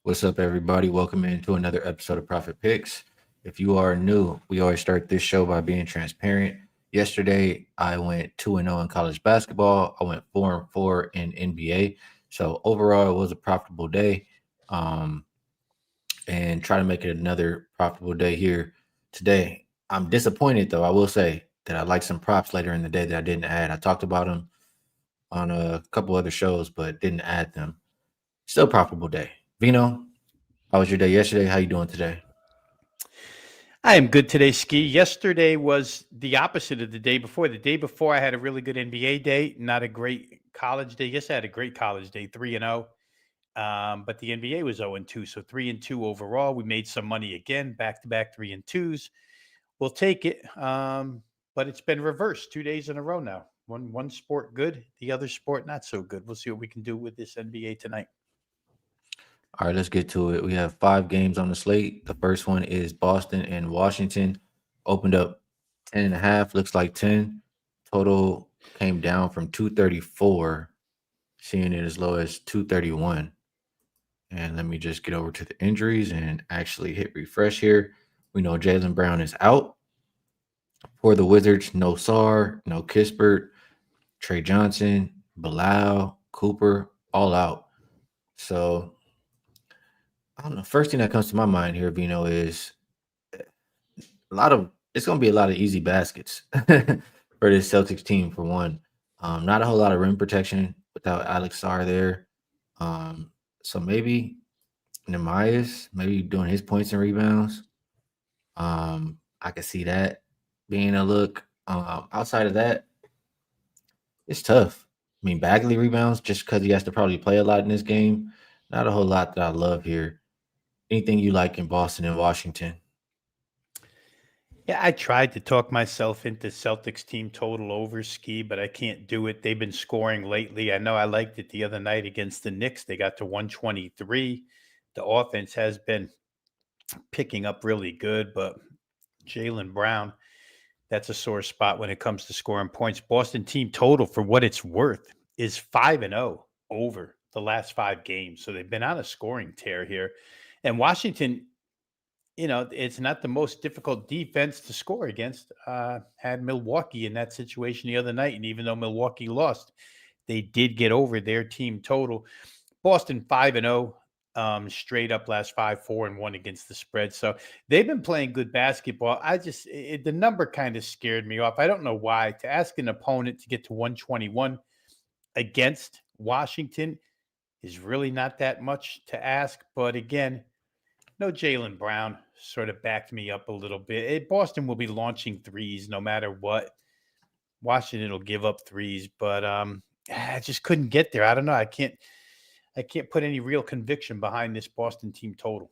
What's up, everybody? Welcome into another episode of Profit Picks. If you are new, we always start this show by being transparent. Yesterday, I went 2-0 in college basketball. I went 4-4 in NBA. So overall, it was a profitable day. Um, and try to make it another profitable day here today. I'm disappointed, though. I will say that I like some props later in the day that I didn't add. I talked about them on a couple other shows, but didn't add them. Still profitable day. Vino, how was your day yesterday? How you doing today? I am good today, Skee. Yesterday was the opposite of the day before. The day before, I had a really good NBA day, not a great college day. Yes, I had a great college day, 3-0. But the NBA was 0-2. So 3-2 overall. We made some money again, back to back 3-2s. We'll take it. But it's been reversed 2 days in a row now. One sport good, the other sport not so good. We'll see what we can do with this NBA tonight. All right, let's get to it. We have 5 games on the slate. The first one is Boston and Washington. Opened up 10.5, looks like 10. Total came down from 234, seeing it as low as 231. And let me just get over to the injuries and actually hit refresh here. We know Jalen Brown is out. For the Wizards, no Sar, no Kispert, Trey Johnson, Bilal, Cooper, all out. So I don't know. First thing that comes to my mind here, Vino, is a lot of it's going to be a lot of easy baskets for this Celtics team. For one, not a whole lot of rim protection without Alex Sarr there. So maybe Nemias, maybe doing his points and rebounds. I could see that being a look. Outside of that, it's tough. I mean, Bagley rebounds just because he has to probably play a lot in this game. Not a whole lot that I love here. Anything you like in Boston and Washington? Yeah, I tried to talk myself into Celtics team total over Ski, but I can't do it. They've been scoring lately. I know I liked it the other night against the Knicks. They got to 123. The offense has been picking up really good, but Jalen Brown, that's a sore spot when it comes to scoring points. Boston team total, for what it's worth, is 5-0 over the last 5 games. So they've been on a scoring tear here. And Washington, it's not the most difficult defense to score against. Had Milwaukee in that situation the other night, and even though Milwaukee lost, they did get over their team total. Boston 5-0, straight up last 5-4-1 against the spread. So they've been playing good basketball. The number kind of scared me off. I don't know why. To ask an opponent to get to 121 against Washington is really not that much to ask. But again, no, Jalen Brown sort of backed me up a little bit. Boston will be launching threes no matter what. Washington will give up threes, but I just couldn't get there. I don't know. I can't put any real conviction behind this Boston team total.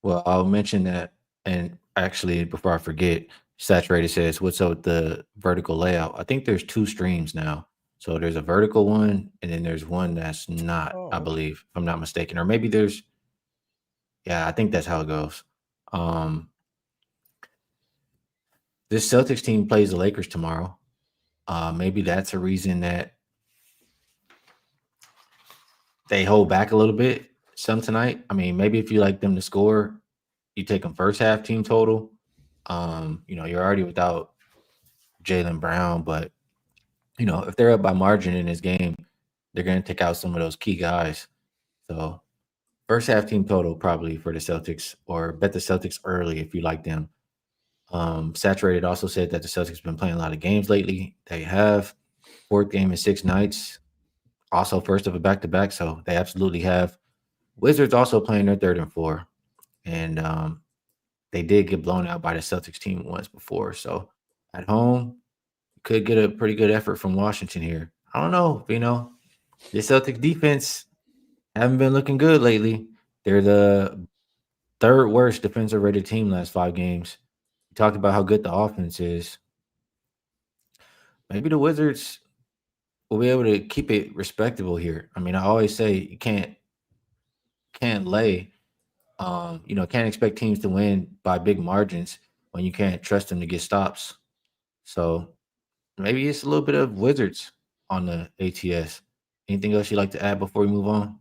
Well, I'll mention that. And actually, before I forget, Saturated says, "What's up with the vertical layout?" I think there's two streams now. So there's a vertical one, and then there's one that's not, I Oh, okay. believe, if I'm not mistaken. Or maybe yeah, I think that's how it goes. Um, this Celtics team plays the Lakers tomorrow. Maybe that's a reason that they hold back a little bit some tonight. I mean, maybe if you like them to score, you take them first half team total. You're already without Jalen Brown, but if they're up by margin in this game, they're going to take out some of those key guys. So first half team total probably for the Celtics, or bet the Celtics early if you like them. Saturated also said that the Celtics have been playing a lot of games lately. They have fourth game in 6 nights, also first of a back to back. So they absolutely have. Wizards also playing their third and four, and they did get blown out by the Celtics team once before. So at home, could get a pretty good effort from Washington here. I don't know, the Celtics defense haven't been looking good lately. They're the third worst defensive rated team last 5 games. We talked about how good the offense is. Maybe the Wizards will be able to keep it respectable here. I mean, I always say you can't lay. Can't expect teams to win by big margins when you can't trust them to get stops. So maybe it's a little bit of Wizards on the ATS. Anything else you'd like to add before we move on?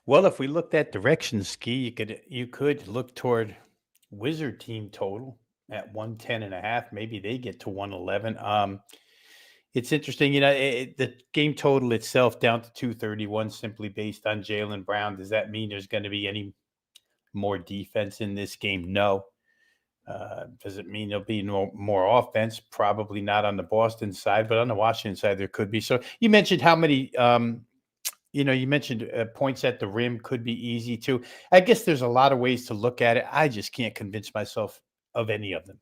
Well, if we looked at direction, Ski, you could look toward Wizard team total at 110.5. Maybe they get to 111. It's interesting, the game total itself down to 231 simply based on Jalen Brown. Does that mean there's going to be any more defense in this game? No. Does it mean there'll be no more offense? Probably not on the Boston side, but on the Washington side, there could be. So you mentioned how many, you mentioned points at the rim could be easy too. I guess there's a lot of ways to look at it. I just can't convince myself of any of them.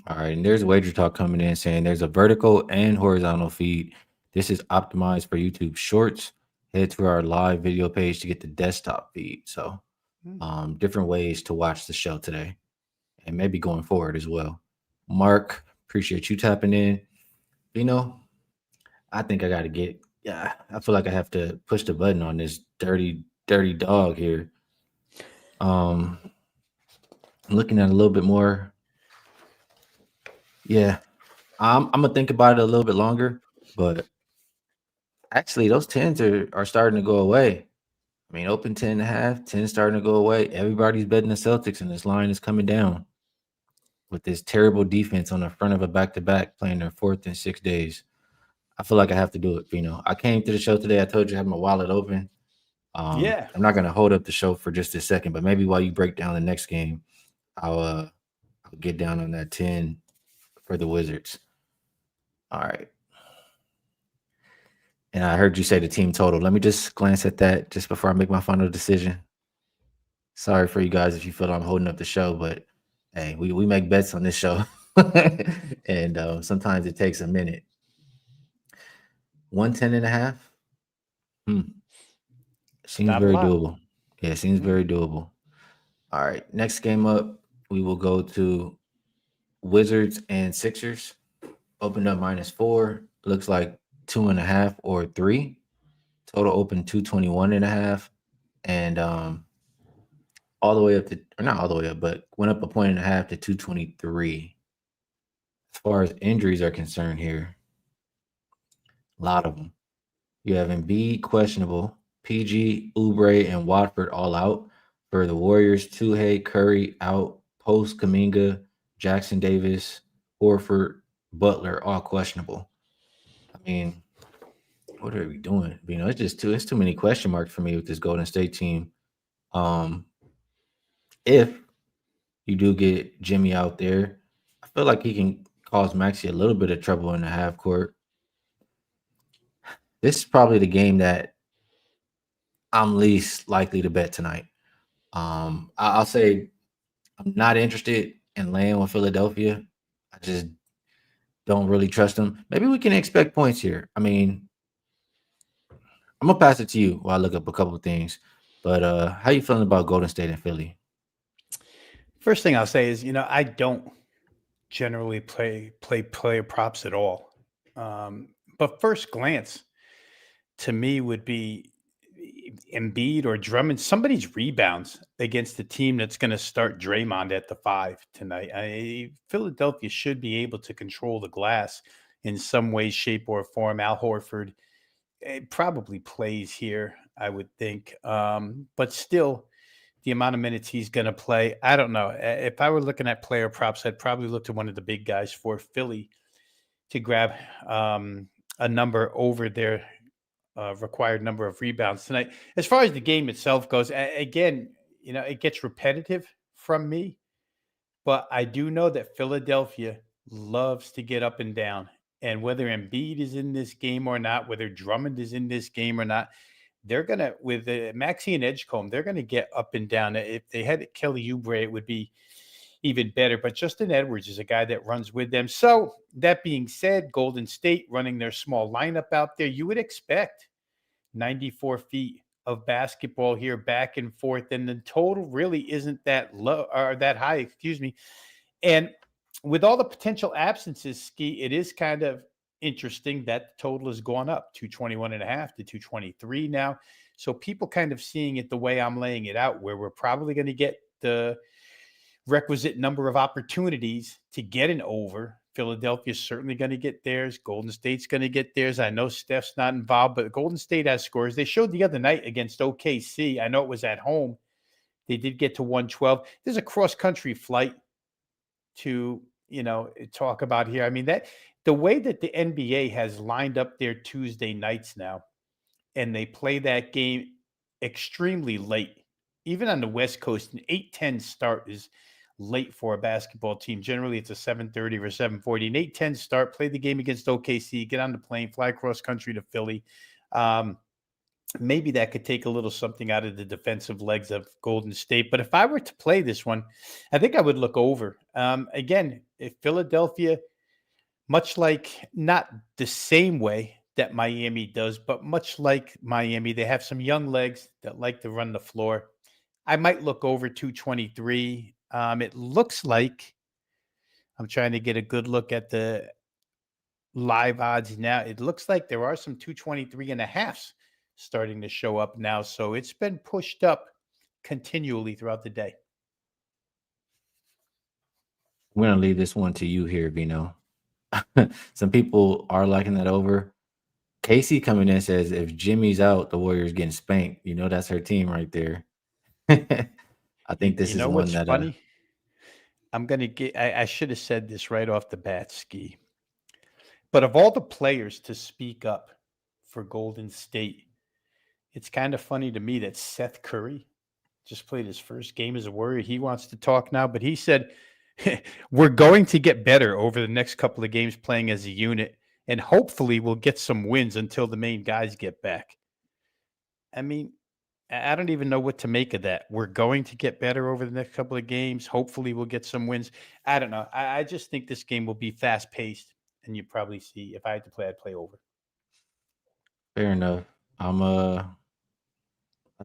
All right, and there's WagerTalk coming in saying there's a vertical and horizontal feed. This is optimized for YouTube Shorts. Head to our live video page to get the desktop feed. So, Hmm. different ways to watch the show today, and maybe going forward as well. Mark, appreciate you tapping in. I think I got to get. Yeah, I feel like I have to push the button on this dirty dog here. Um, looking at a little bit more. Yeah, I'm gonna think about it a little bit longer, but actually, those tens are starting to go away. I mean, open 10.5, 10 starting to go away. Everybody's betting the Celtics, and this line is coming down with this terrible defense on the front of a back-to-back playing their fourth in 6 days. I feel like I have to do it, Vino. I came to the show today. I told you I have my wallet open. Yeah. I'm not going to hold up the show for just a second, but maybe while you break down the next game, I'll get down on that 10 for the Wizards. All right. And I heard you say the team total. Let me just glance at that just before I make my final decision. Sorry for you guys if you feel I'm holding up the show, but hey, we make bets on this show. And sometimes it takes a minute. 110.5. Seems Not a very lot. doable. Yeah, seems Mm. very doable. All right. Next game up, we will go to Wizards and Sixers. Opened up -4. Looks like 2.5 or 3. Total open 221.5. And all the way up to, or not all the way up, but went up a point and a half to 223. As far as injuries are concerned here, a lot of them. You have Embiid questionable, PG, Oubre, and Watford all out. For the Warriors, Tuhey, Curry out, Post, Kaminga, Jackson Davis, Horford, Butler all questionable. I mean, what are we doing? It's too many question marks for me with this Golden State team. Um, if you do get Jimmy out there, I feel like he can cause Maxi a little bit of trouble in the half court. This is probably the game that I'm least likely to bet tonight. I'll say I'm not interested in laying with Philadelphia. I just don't really trust them. Maybe we can expect points here. I mean, I'm gonna pass it to you while I look up a couple of things. But how you feeling about Golden State and Philly? First thing I'll say is, I don't generally play player props at all. But first glance to me would be Embiid or Drummond, somebody's rebounds against the team that's going to start Draymond at the 5 tonight. Philadelphia should be able to control the glass in some way, shape, or form. Al Horford probably plays here, I would think. But still, the amount of minutes he's going to play, I don't know. If I were looking at player props, I'd probably look to one of the big guys for Philly to grab a number over their required number of rebounds tonight. As far as the game itself goes, again, it gets repetitive from me, but I do know that Philadelphia loves to get up and down. And whether Embiid is in this game or not, whether Drummond is in this game or not, they're gonna with Maxey and Edgecombe, they're gonna get up and down. If they had Kelly Oubre, it would be even better. But Justin Edwards is a guy that runs with them. So that being said, Golden State running their small lineup out there, you would expect 94 feet of basketball here back and forth. And the total really isn't that low or that high, excuse me. And with all the potential absences, Ski, it is kind of interesting that the total has gone up 221.5 to 223 now. So people kind of seeing it the way I'm laying it out, where we're probably going to get the requisite number of opportunities to get an over Philadelphia's certainly going to get theirs. Golden State's going to get theirs. I know Steph's not involved, but Golden State has scores. They showed the other night against OKC. I know it was at home. They did get to 112. There's a cross-country flight to, talk about here. I mean, that the way that the NBA has lined up their Tuesday nights now, and they play that game extremely late. Even on the West Coast, an 8:10 start is late for a basketball team. Generally, it's a 7:30 or 7:40. An 8:10 start, play the game against OKC, get on the plane, fly across country to Philly. Maybe that could take a little something out of the defensive legs of Golden State. But if I were to play this one, I think I would look over. Again, if Philadelphia, much like not the same way that Miami does, but much like Miami, they have some young legs that like to run the floor. I might look over 223. It looks like I'm trying to get a good look at the live odds now. It looks like there are some 223 and a halves starting to show up now. So it's been pushed up continually throughout the day. I'm gonna leave this one to you here, Vino. Some people are liking that over. Casey coming in says if Jimmy's out, the Warriors getting spanked. You know that's her team right there. I think this You is know one what's that funny? I'm going to get, I should have said this right off the bat, Skee. But of all the players to speak up for Golden State, it's kind of funny to me that Seth Curry just played his first game as a Warrior. He wants to talk now, but he said, we're going to get better over the next couple of games playing as a unit, and hopefully we'll get some wins until the main guys get back. I mean, I don't even know what to make of that. We're going to get better over the next couple of games. Hopefully we'll get some wins. I don't know. I just think this game will be fast paced, and you probably see if I had to play, I'd play over. fair enough. I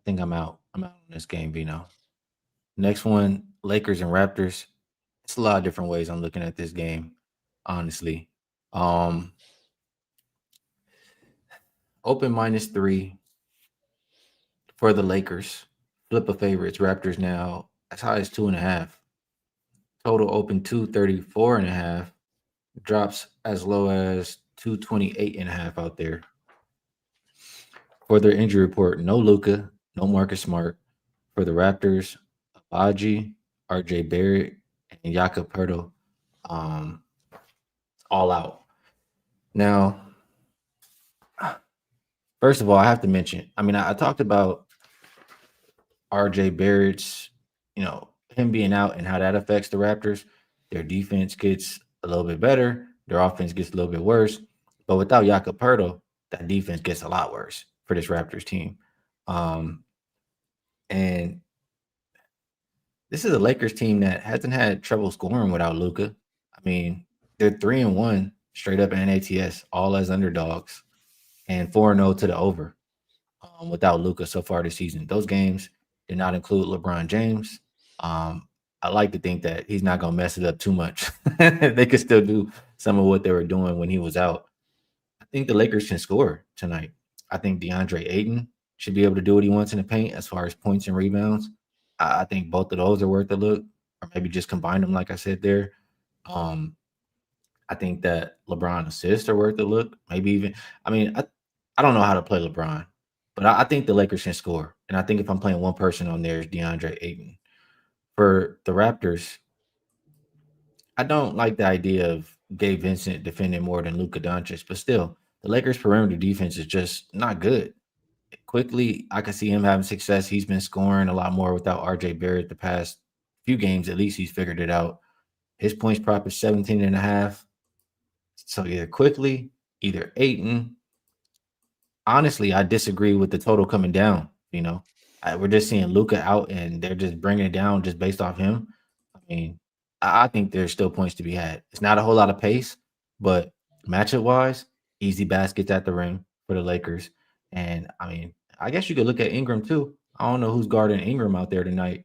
think I'm out. I'm out on this game, Vino. Next one, Lakers and Raptors. It's a lot of different ways I'm looking at this game, honestly. Um, Open -3 for the Lakers. Flip of favorites. Raptors now as high as 2.5. Total open 234.5. Drops as low as 228.5 out there. For their injury report, no Luka, no Marcus Smart. For the Raptors, Abaji, RJ Barrett, and Jakob Pertl, um, all out. Now, first of all, I have to mention, I mean, I talked about RJ Barrett's, him being out and how that affects the Raptors. Their defense gets a little bit better, their offense gets a little bit worse. But without Jakob Pertl, that defense gets a lot worse for this Raptors team. And this is a Lakers team that hasn't had trouble scoring without Luka. I mean, they're 3-1 straight up NATS, all as underdogs, and 4-0 to the over without Luka so far this season. Those games did not include LeBron James. I like to think that he's not going to mess it up too much. They could still do some of what they were doing when he was out. I think the Lakers can score tonight. I think DeAndre Ayton should be able to do what he wants in the paint as far as points and rebounds. I think both of those are worth a look, or maybe just combine them, like I said there. Um, I think that LeBron assists are worth a look. Maybe even, I don't know how to play LeBron, but I think the Lakers can score. And I think if I'm playing one person on there is DeAndre Ayton. For the Raptors, I don't like the idea of Gabe Vincent defending more than Luka Doncic, but still, the Lakers' perimeter defense is just not good. Quickly, I can see him having success. He's been scoring a lot more without RJ Barrett the past few games. At least he's figured it out. His points prop is 17.5. So either quickly, either Ayton. Honestly, I disagree with the total coming down. We're just seeing Luka out, and they're just bringing it down just based off him. I mean, I think there's still points to be had. It's not a whole lot of pace, but matchup wise, easy baskets at the rim for the Lakers. And I mean, I guess you could look at Ingram too. I don't know who's guarding Ingram out there tonight.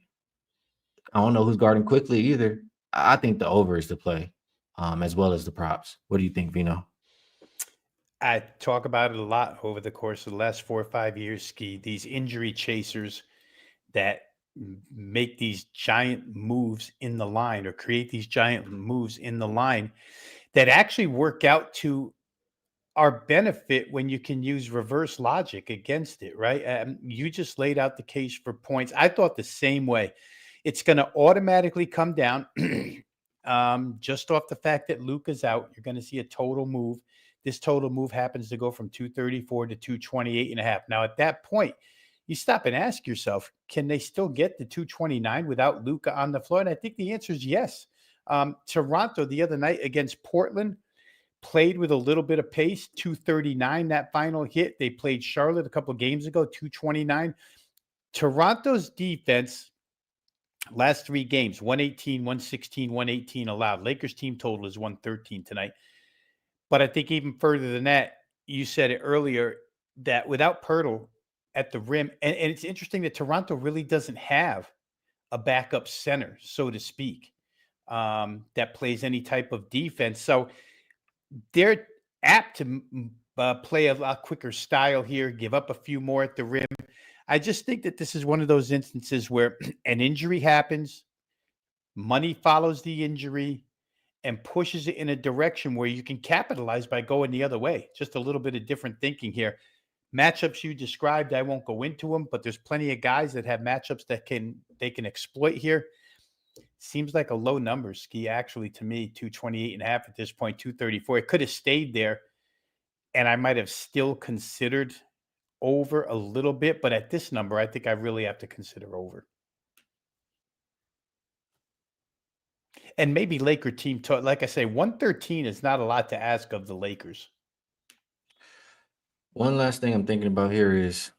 I don't know who's guarding quickly either. I think the over is the play, as well as the props. What do you think, Vino? I talk about it a lot over the course of the last 4 or 5 years, Ski. These injury chasers that make these giant moves in the line or create these giant moves in the line. that actually work out to our benefit when you can use reverse logic against it, right? You just laid out the case for points. I thought the same way. It's going to automatically come down just off the fact that Luka's out. You're going to see a total move. This total move happens to go from 234 to 228.5. Now, at that point, you stop and ask yourself, can they still get the 229 without Luka on the floor? And I think the answer is yes. Toronto the other night against Portland played with a little bit of pace, 239, that final hit. They played Charlotte a couple of games ago, 229. Toronto's defense, last 3 games, 118, 116, 118 allowed. Lakers team total is 113 tonight. But I think even further than that, you said it earlier, that without Pirtle at the rim, and it's interesting that Toronto really doesn't have a backup center, so to speak, that plays any type of defense. So they're apt to play a lot quicker style here, give up a few more at the rim. I just think that this is one of those instances where an injury happens, money follows the injury, and pushes it in a direction where you can capitalize by going the other way. Just a little bit of different thinking here. Matchups you described, I won't go into them, but there's plenty of guys that have matchups that they can exploit here. Seems like a low number, Skee, actually, to me, 228.5 at this point, 234. It could have stayed there, and I might have still considered over a little bit, but at this number, I think I really have to consider over. And maybe Laker team, like I say, 113 is not a lot to ask of the Lakers. One last thing I'm thinking about here is,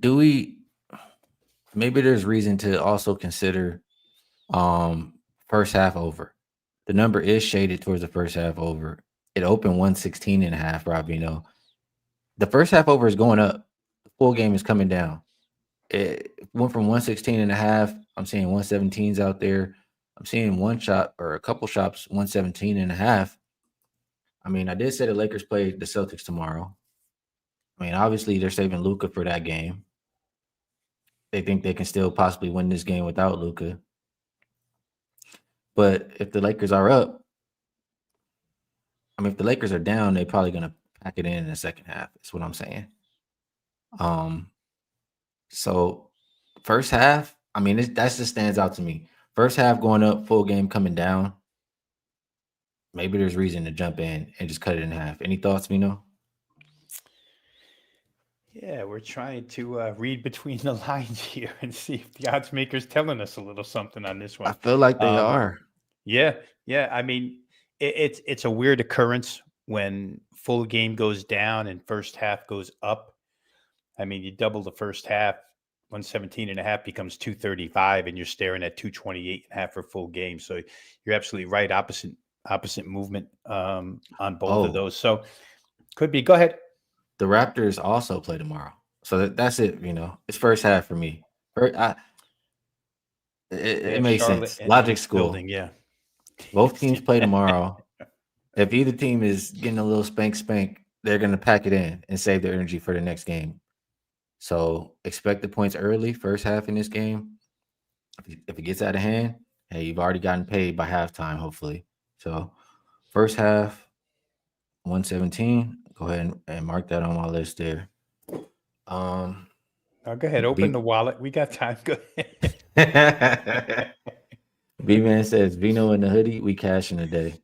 maybe there's reason to also consider first half over. The number is shaded towards the first half over. It opened 116.5, Rob Veno. The first half over is going up. The full game is coming down. It went from 116.5. I'm seeing 117s out there. I'm seeing one shot or a couple shops 117.5. I mean, I did say the Lakers play the Celtics tomorrow. I mean, obviously they're saving Luka for that game. They think they can still possibly win this game without Luka. But if the Lakers are up, I mean, if the Lakers are down, they're probably going to pack it in the second half. That's what I'm saying. So first half, I mean, that just stands out to me. First half going up, full game coming down. Maybe there's reason to jump in and just cut it in half. Any thoughts, Vino? Yeah, we're trying to read between the lines here and see if the odds maker's telling us a little something on this one. I feel like they are. Yeah. I mean, it's a weird occurrence when full game goes down and first half goes up. I mean, you double the first half, 117.5 becomes 235, and you're staring at 228.5 for full game. So you're absolutely right. Opposite movement on both of those. So could be. Go ahead. The Raptors also play tomorrow. So that's it, It's first half for me. It makes sense. Logic school. Building, yeah. Both teams play tomorrow. If either team is getting a little spank, they're going to pack it in and save their energy for the next game. So expect the points early, first half in this game. If it gets out of hand, hey, you've already gotten paid by halftime, hopefully. So first half, 117. Go ahead and mark that on my list there. Go ahead. Open the wallet. We got time. Go ahead. B-Man says, Vino in the hoodie, we cashing today.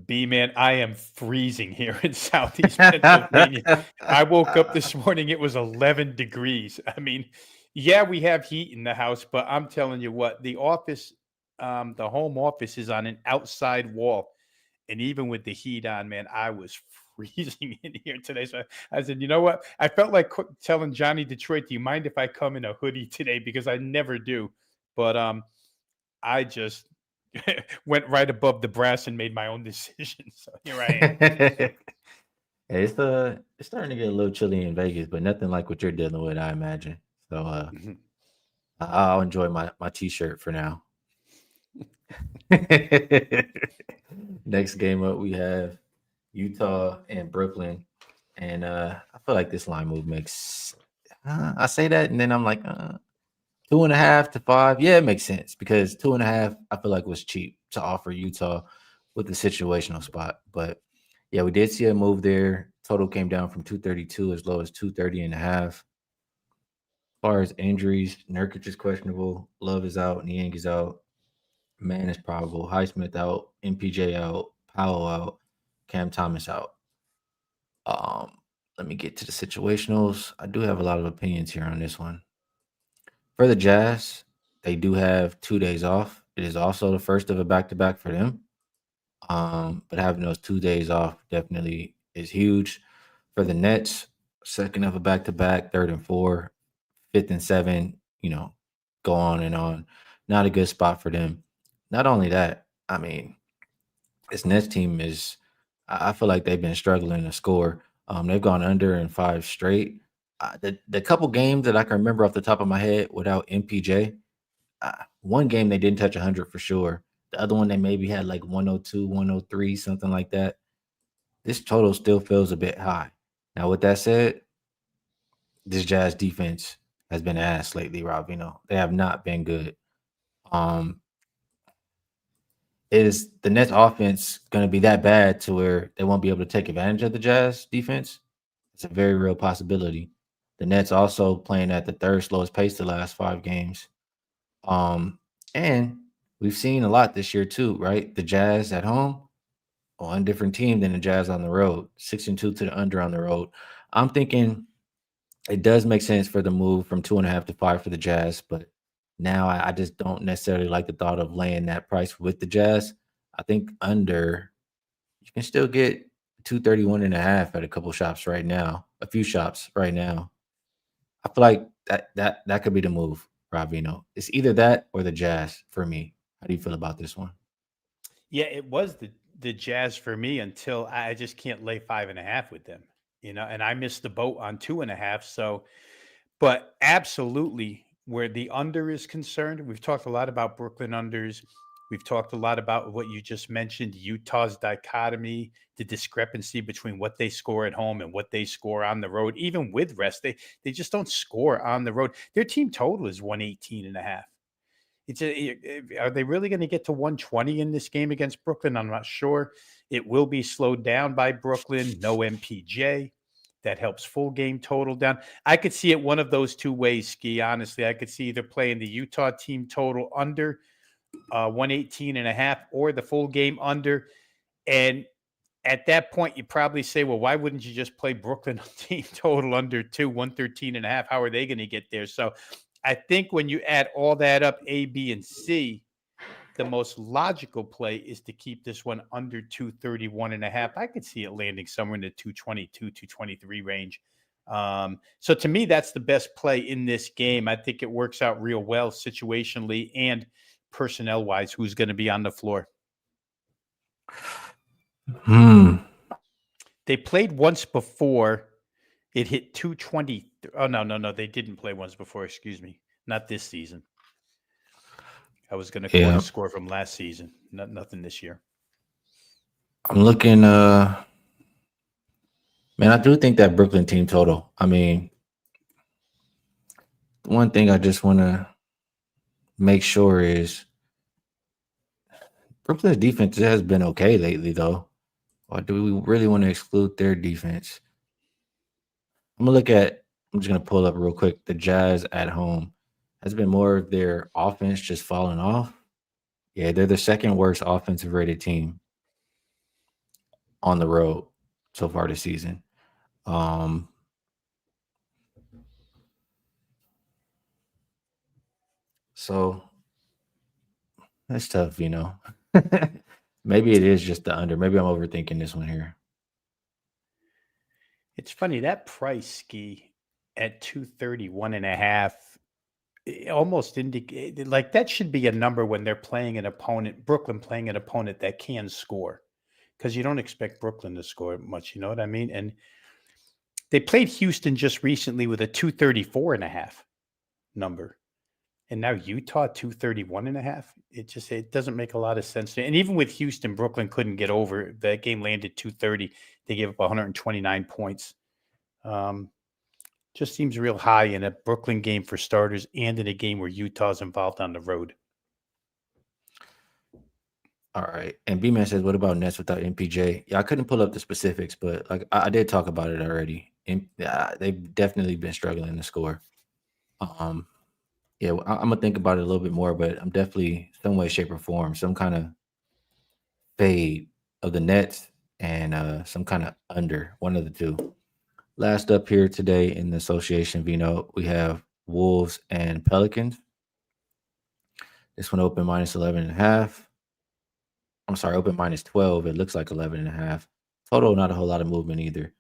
B-Man, I am freezing here in Southeast Pennsylvania. I woke up this morning, it was 11 degrees. I mean, yeah, we have heat in the house, but I'm telling you what, the office, the home office is on an outside wall. And even with the heat on, man, I was freezing in here today. So I said, you know what? I felt like telling Johnny Detroit, do you mind if I come in a hoodie today? Because I never do. But I just went right above the brass and made my own decision. So here I am. Hey, it's starting to get a little chilly in Vegas, but nothing like what you're dealing with, I imagine. So I'll enjoy my t-shirt for now. Next game up, we have Utah and Brooklyn. And I feel like this line move makes I say that, and then I'm like 2.5 to 5. Yeah, it makes sense because 2.5, I feel like was cheap to offer Utah with the situational spot. But yeah, we did see a move there. Total came down from 232 as low as 230 and a half. As far as injuries, Nurkic is questionable. Love is out. Niang is out. Man is probable. Highsmith out. MPJ out. Powell out. Cam Thomas out. Um, Let me get to the situationals. I do have a lot of opinions here on this one. For the Jazz, they do have 2 days off. It is also the first of a back to back for them. But having those 2 days off definitely is huge. For the Nets, second of a back to back, third and four, fifth and seven, go on and on. Not a good spot for them. Not only that, I mean, this Nets team is, I feel like they've been struggling to score. They've gone under in five straight. The couple games that I can remember off the top of my head without MPJ, one game they didn't touch 100 for sure. The other one they maybe had like 102, 103, something like that. This total still feels a bit high. Now, with that said, this Jazz defense has been ass lately, Rob. They have not been good. Um, is the Nets offense going to be that bad to where they won't be able to take advantage of the Jazz defense? It's a very real possibility. The Nets also playing at the third slowest pace the last 5 games. Um, and we've seen a lot this year too, right? The Jazz at home on a different team than the Jazz on the road. 6-2 to the under on the road. I'm thinking it does make sense for the move from 2.5 to 5 for the Jazz, but now I just don't necessarily like the thought of laying that price with the Jazz. I think under you can still get 231.5 at a couple shops right now, a few shops right now. I feel like that could be the move, Rob Veno. It's either that or the Jazz for me. How do you feel about this one? Yeah, it was the Jazz for me until I just can't lay 5.5 with them, and I missed the boat on 2.5. So, but absolutely, where the under is concerned, we've talked a lot about Brooklyn unders. We've talked a lot about what you just mentioned, Utah's dichotomy, the discrepancy between what they score at home and what they score on the road. Even with rest, they just don't score on the road. Their team total is 118.5. Are they really going to get to 120 in this game against Brooklyn? I'm not sure. It will be slowed down by Brooklyn. No MPJ. That helps full game total down. I could see it one of those two ways, Skee. Honestly, I could see either playing the Utah team total under 118.5 or the full game under. And at that point, you probably say, well, why wouldn't you just play Brooklyn team total under 113.5? How are they going to get there? So I think when you add all that up, A, B, and C, the most logical play is to keep this one under 231.5. I could see it landing somewhere in the 222, 223 range. So to me, that's the best play in this game. I think it works out real well situationally and personnel wise, who's going to be on the floor. They played once before. It hit 220. Oh, no. They didn't play once before. Excuse me. Not this season. I was going to quote Yeah, a score from last season. Nothing this year. I'm looking. Man, I do think that Brooklyn team total. I mean, one thing I just want to make sure is Brooklyn's defense has been okay lately, though. Or do we really want to exclude their defense? I'm just gonna pull up real quick. The Jazz at home has been more of their offense just falling off. Yeah, they're the second worst offensive rated team on the road so far this season. Um, so that's tough, Maybe it is just the under. Maybe I'm overthinking this one here. It's funny that price, Skee, at 231.5 almost indicated like that should be a number when they're playing an opponent, Brooklyn playing an opponent that can score, because you don't expect Brooklyn to score much. You know what I mean? And they played Houston just recently with a 234.5 number. And now Utah 231.5. It doesn't make a lot of sense. And even with Houston, Brooklyn couldn't get over. That game landed 230. They gave up 129 points. Just seems real high in a Brooklyn game for starters and in a game where Utah's involved on the road. All right. And B-Man says, what about Nets without MPJ? Yeah, I couldn't pull up the specifics, but like I did talk about it already. And they've definitely been struggling to score. Um, yeah, I'm gonna think about it a little bit more, but I'm definitely some way, shape, or form, some kind of fade of the Nets and some kind of under one of the two. Last up here today in the association, Vino, we have Wolves and Pelicans. This one open minus 11 and a half. I'm sorry, open minus 12. It looks like 11 and a half. Total, not a whole lot of movement either.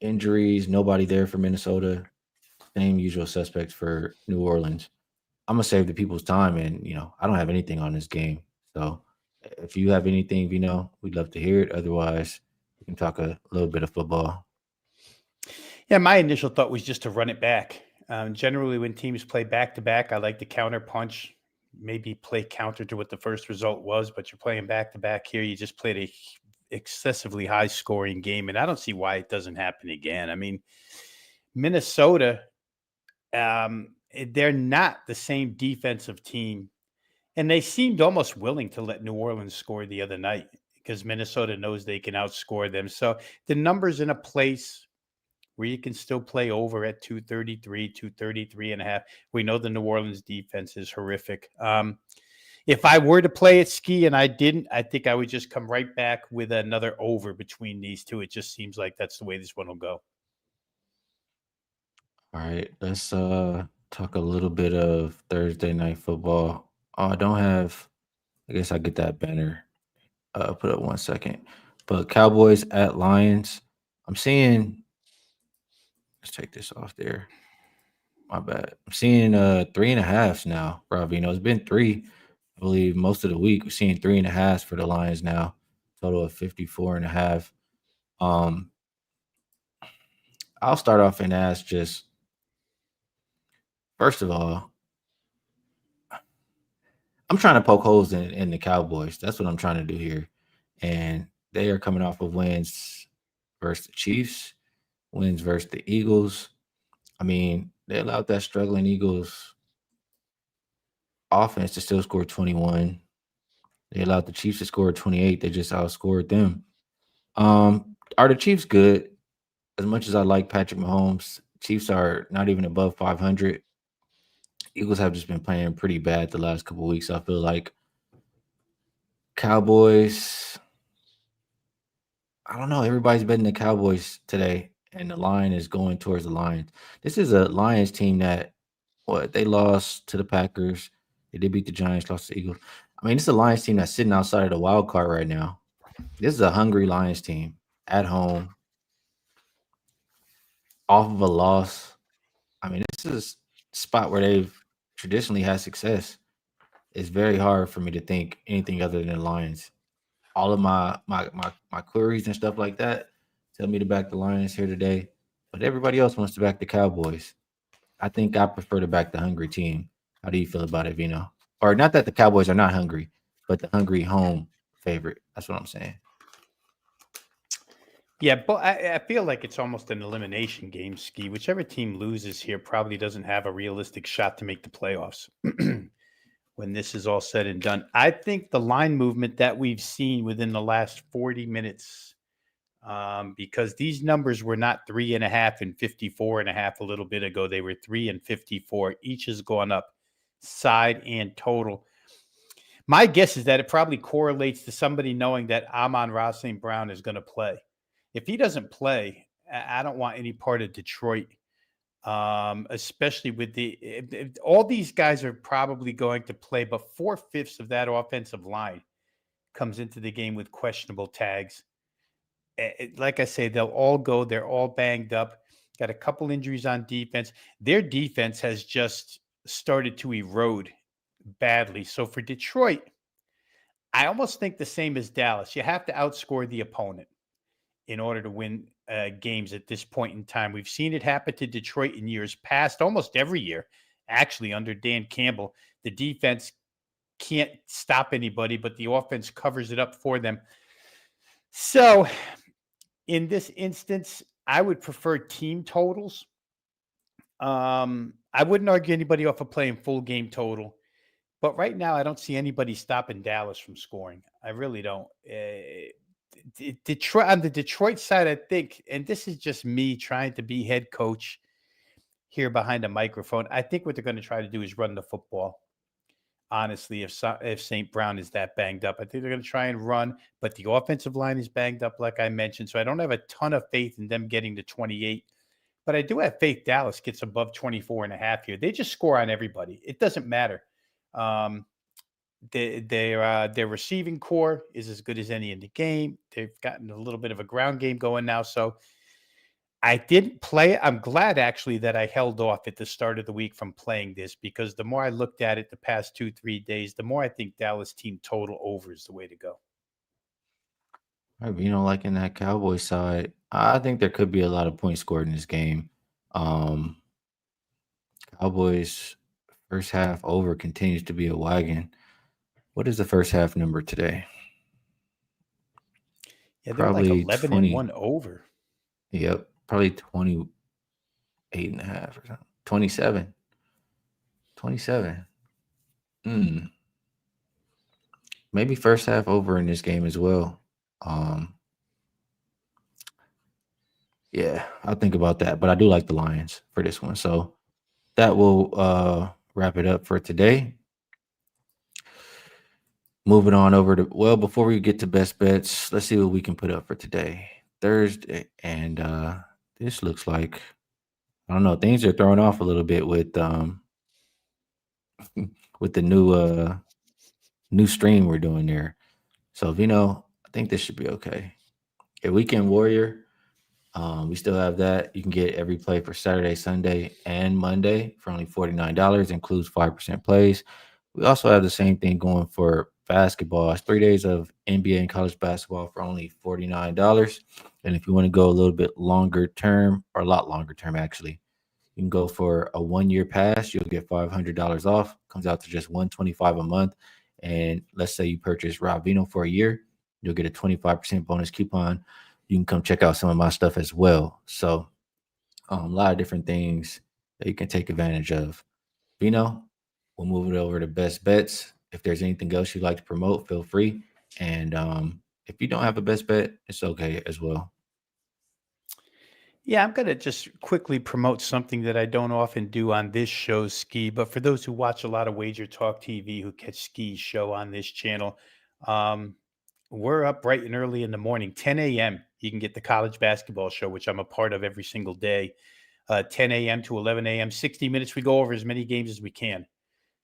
Injuries, nobody there for Minnesota. Same usual suspects for New Orleans. I'm gonna save the people's time, and I don't have anything on this game. So if you have anything, we'd love to hear it. Otherwise, we can talk a little bit of football. Yeah, my initial thought was just to run it back. Generally, when teams play back to back, I like to counter punch, maybe play counter to what the first result was. But you're playing back to back here. You just played a excessively high scoring game, and I don't see why it doesn't happen again. I mean, Minnesota, they're not the same defensive team, and they seemed almost willing to let New Orleans score the other night because Minnesota knows they can outscore them. So the numbers in a place where you can still play over at 233, 233 and a half. We know the New Orleans defense is horrific. If I were to play at Skee and I didn't, I think I would just come right back with another over between these two. It just seems like that's the way this one will go. All right, let's talk a little bit of Thursday night football. I don't have. I guess I get that banner. Put up 1 second. But Cowboys at Lions. I'm seeing. Let's take this off there. My bad. I'm seeing 3.5s now, Rob. It's been three, I believe, most of the week. We're seeing 3.5s for the Lions now. Total of 54.5. Um, I'll start off and ask just first of all, I'm trying to poke holes in the Cowboys. That's what I'm trying to do here. And they are coming off of wins versus the Chiefs, wins versus the Eagles. I mean, they allowed that struggling Eagles offense to still score 21. They allowed the Chiefs to score 28. They just outscored them. Are the Chiefs good? As much as I like Patrick Mahomes, Chiefs are not even above 500. Eagles have just been playing pretty bad the last couple of weeks. I feel like Cowboys. I don't know. Everybody's betting the Cowboys today, and the line is going towards the Lions. This is a Lions team that they lost to the Packers. They did beat the Giants, lost to the Eagles. I mean, it's a Lions team that's sitting outside of the wild card right now. This is a hungry Lions team at home, off of a loss. I mean, this is a spot where they've traditionally had success. It's very hard for me to think anything other than the Lions. All of my queries and stuff like that tell me to back the Lions here today, but everybody else wants to back the Cowboys. I think I prefer to back the hungry team. How do you feel about it, Vino? Or not that the Cowboys are not hungry, but the hungry home favorite. That's what I'm saying. Yeah, but I feel like it's almost an elimination game, Ski. Whichever team loses here probably doesn't have a realistic shot to make the playoffs when this is all said and done. I think the line movement that we've seen within the last 40 minutes, because these numbers were not 3.5 and 54.5 a little bit ago. They were 3 and 54. Each has gone up side and total. My guess is that it probably correlates to somebody knowing that Amon-Ra St. Brown is going to play. If he doesn't play, I don't want any part of Detroit, especially with all these guys are probably going to play, but 4/5 of that offensive line comes into the game with questionable tags. Like I say, they'll all go. They're all banged up. Got a couple injuries on defense. Their defense has just started to erode badly. So for Detroit, I almost think the same as Dallas. You have to outscore the opponent in order to win games at this point in time. We've seen it happen to Detroit in years past, almost every year, actually, under Dan Campbell. The defense can't stop anybody, but the offense covers it up for them. So in this instance, I would prefer team totals. I wouldn't argue anybody off of playing full game total. But right now, I don't see anybody stopping Dallas from scoring. I really don't. Detroit on the Detroit side, I think, and this is just me trying to be head coach here behind a microphone. I think what they're going to try to do is run the football. Honestly, if St. Brown is that banged up, I think they're going to try and run, but the offensive line is banged up, like I mentioned. So I don't have a ton of faith in them getting to 28, but I do have faith Dallas gets above 24.5 here. They just score on everybody. It doesn't matter. Um, their receiving core is as good as any in the game. They've gotten a little bit of a ground game going now. So I didn't play it. I'm glad actually that I held off at the start of the week from playing this because the more I looked at it the past 2-3 days, the more I think Dallas team total over is the way to go. Right, like in that Cowboys side, I think there could be a lot of points scored in this game. Um, Cowboys first half over continues to be a wagon. What is the first half number today? Yeah, they're like Probably 11 and 1 20. over. Yep, probably 28 and a half or something. 27. 27. Mm, maybe first half over in this game as well. Um, yeah, I'll think about that. But I do like the Lions for this one. So that will wrap it up for today. Moving on over to before we get to best bets, let's see what we can put up for today. Thursday. And this looks like I don't know, things are throwing off a little bit with the new stream we're doing there. So Vino, I think this should be okay. A Weekend Warrior, we still have that. You can get every play for Saturday, Sunday, and Monday for only $49. Includes 5% plays. We also have the same thing going for basketball. It's 3 days of NBA and college basketball for only $49. And if you want to go a little bit longer term, or a lot longer term actually, you can go for a 1 year pass. You'll get $500 off. Comes out to just $125 a month. And let's say you purchase Rob Veno for a year, you'll get a 25% bonus coupon. You can come check out some of my stuff as well. So a lot of different things that you can take advantage of. Vino, we'll move it over to best bets. If there's anything else you'd like to promote, feel free. And if you don't have a best bet, it's okay as well. Yeah, I'm going to just quickly promote something that I don't often do on this show, Skee. But for those who watch a lot of Wager Talk TV, who catch Skee's show on this channel, um, we're up bright and early in the morning, 10 a.m. You can get the college basketball show, which I'm a part of every single day, 10 a.m. to 11 a.m., 60 minutes. We go over as many games as we can.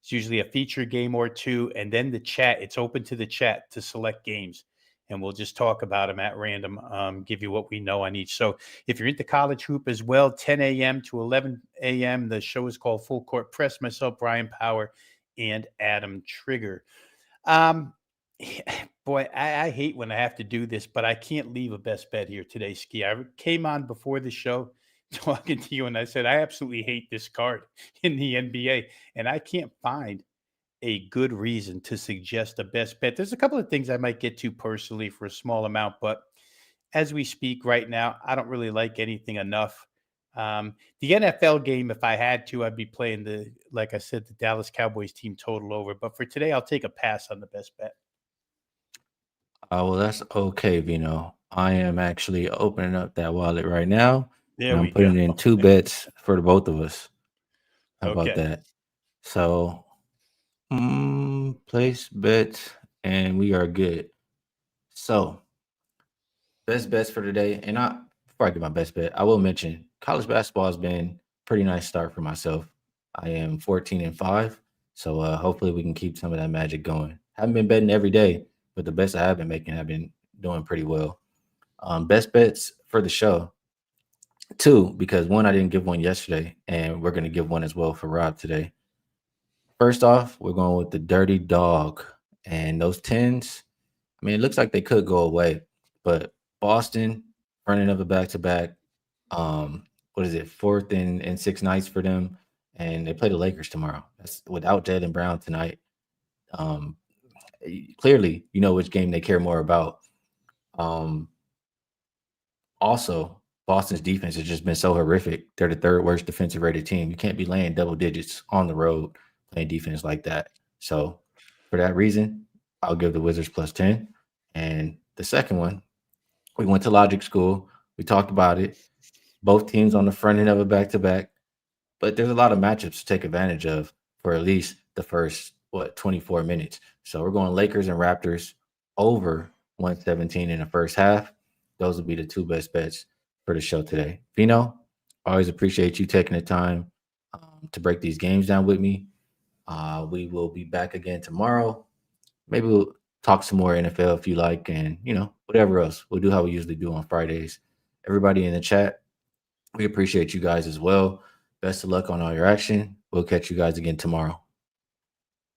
It's usually a feature game or two, and then the chat. It's open to the chat to select games, and we'll just talk about them at random, give you what we know on each. So if you're into college hoop as well, 10 a.m. to 11 a.m., the show is called Full Court Press. Myself, Brian Power, and Adam Trigger. Um, boy, I hate when I have to do this, but I can't leave a best bet here today, Skee. I came on before the show talking to you, and I said, I absolutely hate this card in the NBA, and I can't find a good reason to suggest a best bet. There's a couple of things I might get to personally for a small amount, but as we speak right now, I don't really like anything enough. The NFL game, if I had to, I'd be playing like I said, the Dallas Cowboys team total over. But for today, I'll take a pass on the best bet. Well, that's okay, Vino. I am actually opening up that wallet right now, and There I'm we go. putting in two bets for the both of us. How about Okay. that? So, place bet, and we are good. So, best bets for today, and before I get my best bet, I will mention college basketball has been pretty nice start for myself. I am 14-5, so hopefully we can keep some of that magic going. Haven't been betting every day, but the bets I have been making have been doing pretty well. Best bets for the show. Two, because one, I didn't give one yesterday, and we're going to give one as well for Rob today. First off, we're going with the dirty dog. And those 10s, I mean, it looks like they could go away, but Boston running up a back to back. What is it? Fourth and 6 nights for them. And they play the Lakers tomorrow. That's without Jaylen Brown tonight. Um, Clearly, you know which game they care more about. Also, Boston's defense has just been so horrific. They're the third worst defensive rated team. You can't be laying double digits on the road playing defense like that. So for that reason, I'll give the Wizards plus 10. And the second one, we went to logic school. We talked about it. Both teams on the front end of a back to back, but there's a lot of matchups to take advantage of for at least the first 24 minutes. So we're going Lakers and Raptors over 117 in the first half. Those will be the two best bets for the show today. Vino, I always appreciate you taking the time to break these games down with me. We will be back again tomorrow. Maybe we'll talk some more NFL if you like, and whatever else we'll do how we usually do on Fridays. Everybody in the chat, we appreciate you guys as well. Best of luck on all your action. We'll catch you guys again tomorrow.